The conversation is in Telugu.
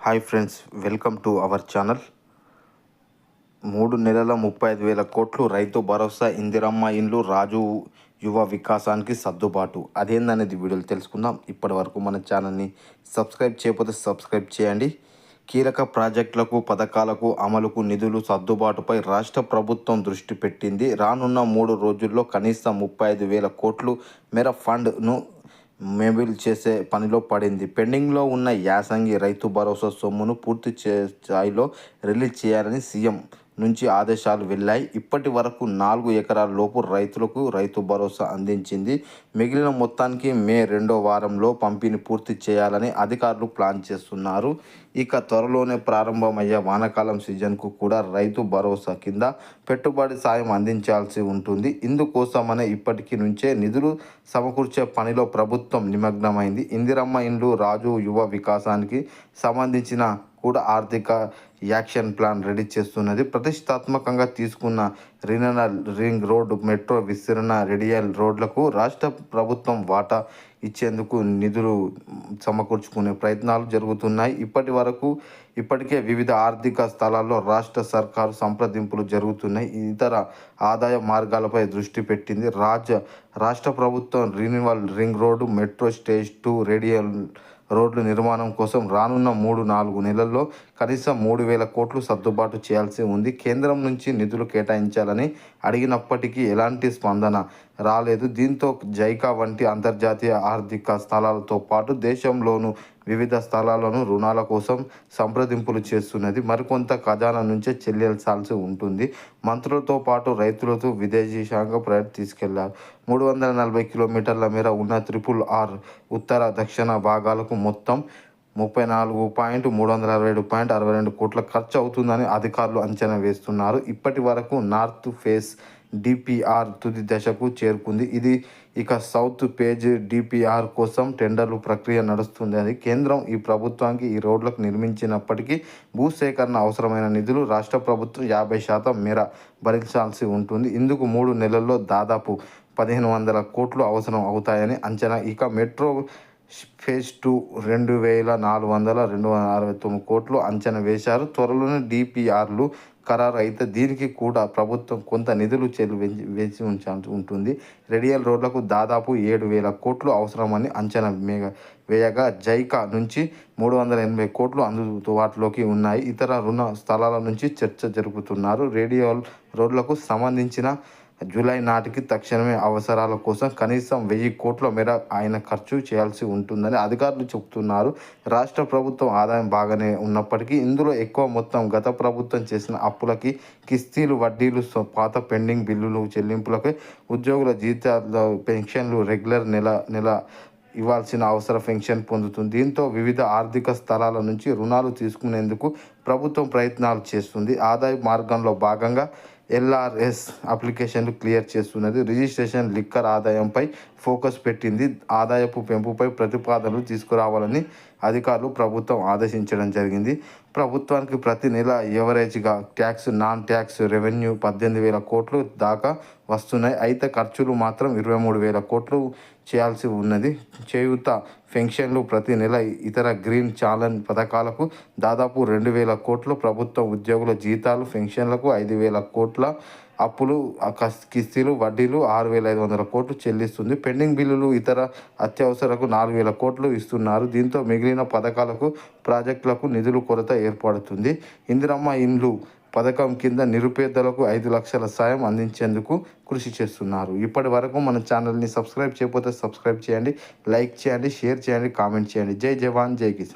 Hi friends, welcome to our channel. 3 నెలల 35,000 కోట్లు రైతు భరోసా, ఇందిరమ్మ ఇండ్లు, రాజు యువ వికాసానికి సర్దుబాటు. అదేందనేది వీడియోలు తెలుసుకుందాం. ఇప్పటి వరకు మన ఛానల్ని సబ్స్క్రైబ్ చేయకపోతే సబ్స్క్రైబ్ చేయండి. కీలక ప్రాజెక్టులకు, పథకాలకు అమలుకు నిధులు సర్దుబాటుపై రాష్ట్ర ప్రభుత్వం దృష్టి పెట్టింది. రానున్న 3 రోజుల్లో కనీసం 35,000 కోట్లు మేర ఫండ్ను మేబిల్ చేసే పనిలో పడింది. పెండింగ్లో ఉన్న యాసంగి రైతు భరోసా సొమ్మును పూర్తి స్థాయిలో రిలీజ్ చేయాలని సీఎం నుంచి ఆదేశాలు వెళ్లాయి. ఇప్పటి వరకు 4 ఎకరాల లోపు రైతులకు రైతు భరోసా అందించింది. మిగిలిన మొత్తానికి మే 2వ వారంలో పంపిణీ పూర్తి చేయాలని అధికారులు ప్లాన్ చేస్తున్నారు. ఇక త్వరలోనే ప్రారంభమయ్యే వానాకాలం సీజన్కు కూడా రైతు భరోసా కింద పెట్టుబడి సాయం అందించాల్సి ఉంటుంది. ఇందుకోసమనే ఇప్పటి నుంచే నిధులు సమకూర్చే పనిలో ప్రభుత్వం నిమగ్నమైంది. ఇందిరమ్మ ఇండ్లు, రాజు యువ వికాసానికి సంబంధించిన కూడా ఆర్థిక యాక్షన్ ప్లాన్ రెడీ చేస్తున్నది. ప్రతిష్టాత్మకంగా తీసుకున్న రీజనల్ రింగ్ రోడ్డు, మెట్రో విస్తరణ, రేడియల్ రోడ్లకు రాష్ట్ర ప్రభుత్వం వాటా ఇచ్చేందుకు నిధులు సమకూర్చుకునే ప్రయత్నాలు జరుగుతున్నాయి. ఇప్పటికే వివిధ ఆర్థిక స్థలాల్లో రాష్ట్ర సర్కారు సంప్రదింపులు జరుగుతున్నాయి. ఇతర ఆదాయ మార్గాలపై దృష్టి పెట్టింది. రాష్ట్ర ప్రభుత్వం regional ring road, metro, stage 2 radial రోడ్ల నిర్మాణం కోసం రానున్న 3-4 నెలల్లో కనీసం 3,000 కోట్లు సర్దుబాటు చేయాల్సి ఉంది. కేంద్రం నుంచి నిధులు కేటాయించాలని అడిగినప్పటికీ ఎలాంటి స్పందన రాలేదు. దీంతో జైకా వంటి అంతర్జాతీయ ఆర్థిక స్థలాలతో పాటు దేశంలోనూ వివిధ స్థలాలను రుణాల కోసం సంప్రదింపులు చేస్తున్నది. మరికొంత ఖజానా నుంచే చెల్లించాల్సి ఉంటుంది. మంత్రులతో పాటు రైతులతో విదేశీశాఖ పర్యటన తీసుకెళ్లారు. 340 కిలోమీటర్ల మేర ఉన్న RRR ఉత్తర దక్షిణ భాగాలకు మొత్తం 34,367.62 కోట్ల ఖర్చు అవుతుందని అధికారులు అంచనా వేస్తున్నారు. ఇప్పటి వరకు నార్త్ ఫేస్ DPR తుది దశకు చేరుకుంది. ఇక సౌత్ ఫేజ్ DPR కోసం టెండర్లు ప్రక్రియ నడుస్తుంది. కేంద్రం ఈ ప్రభుత్వానికి ఈ రోడ్లకు నిర్మించినప్పటికీ భూసేకరణ అవసరమైన నిధులు రాష్ట్ర ప్రభుత్వం 50% మేర భరించాల్సి ఉంటుంది. ఇందుకు 3 నెలల్లో దాదాపు 1,500 కోట్లు అవసరం అవుతాయని అంచనా. ఇక మెట్రో ఫేజ్ 2 2,469 కోట్లు అంచనా వేశారు. త్వరలోనే DPRలు ఖరారు అయితే దీనికి కూడా ప్రభుత్వం కొంత నిధులు వేసి ఉంచాల్సి ఉంటుంది. రేడియల్ రోడ్లకు దాదాపు 7,000 కోట్లు అవసరమని అంచనా వేయగా జైకా నుంచి 380 కోట్లు అందుబాటులోకి ఉన్నాయి. ఇతర రుణ స్థలాల నుంచి చర్చ జరుపుతున్నారు. రేడియల్ రోడ్లకు సంబంధించిన జూలై నాటికి తక్షణమే అవసరాల కోసం కనీసం 1,000 కోట్ల మేర ఆయన ఖర్చు చేయాల్సి ఉంటుందని అధికారులు చెబుతున్నారు. రాష్ట్ర ప్రభుత్వం ఆదాయం బాగానే ఉన్నప్పటికీ ఇందులో ఎక్కువ మొత్తం గత ప్రభుత్వం చేసిన అప్పులకి, కిస్తీలు, వడ్డీలు, పాత పెండింగ్ బిల్లులు చెల్లింపులకి, ఉద్యోగుల జీతాలు, పెన్షన్లు, రెగ్యులర్ నెల ఇవ్వాల్సిన అవసర పెన్షన్ పొందుతుంది. దీంతో వివిధ ఆర్థిక స్థలాల నుంచి రుణాలు తీసుకునేందుకు ప్రభుత్వం ప్రయత్నాలు చేస్తుంది. ఆదాయ మార్గంలో భాగంగా LRS అప్లికేషన్లు క్లియర్ చేస్తున్నది. రిజిస్ట్రేషన్, లిక్కర్ ఆదాయంపై ఫోకస్ పెట్టింది. ఆదాయపు పెంపుపై ప్రతిపాదనలు తీసుకురావాలని అధికారులు ప్రభుత్వం ఆదేశించడం జరిగింది. ప్రభుత్వానికి ప్రతి నెల ఎవరేజ్గా ట్యాక్స్, నాన్ ట్యాక్స్ రెవెన్యూ 18,000 కోట్లు దాకా వస్తున్నాయి. అయితే ఖర్చులు మాత్రం 23,000 కోట్లు చేయాల్సి ఉన్నది. చేయూత, పెన్షన్లు, ప్రతి నెల ఇతర గ్రీన్ ఛాలెంజ్ పథకాలకు దాదాపు 2,000 కోట్లు, ప్రభుత్వ ఉద్యోగుల జీతాలు, పెన్షన్లకు 5,000 కోట్ల, అప్పులు, కిస్తీలు, వడ్డీలు 6,500 కోట్లు చెల్లిస్తుంది. పెండింగ్ బిల్లులు, ఇతర అత్యవసరకు 4,000 కోట్లు ఇస్తున్నారు. దీంతో మిగిలిన పథకాలకు, ప్రాజెక్టులకు నిధుల కొరత ఏర్పడుతుంది. ఇందిరమ్మ ఇండ్లు పథకం కింద నిరుపేదలకు 5 లక్షల సాయం అందించేందుకు కృషి చేస్తున్నారు. ఇప్పటి వరకు మన ఛానల్ని సబ్స్క్రైబ్ చేయకపోతే సబ్స్క్రైబ్ చేయండి, లైక్ చేయండి, షేర్ చేయండి, కామెంట్ చేయండి. జై జవాన్, జై కిసాన్.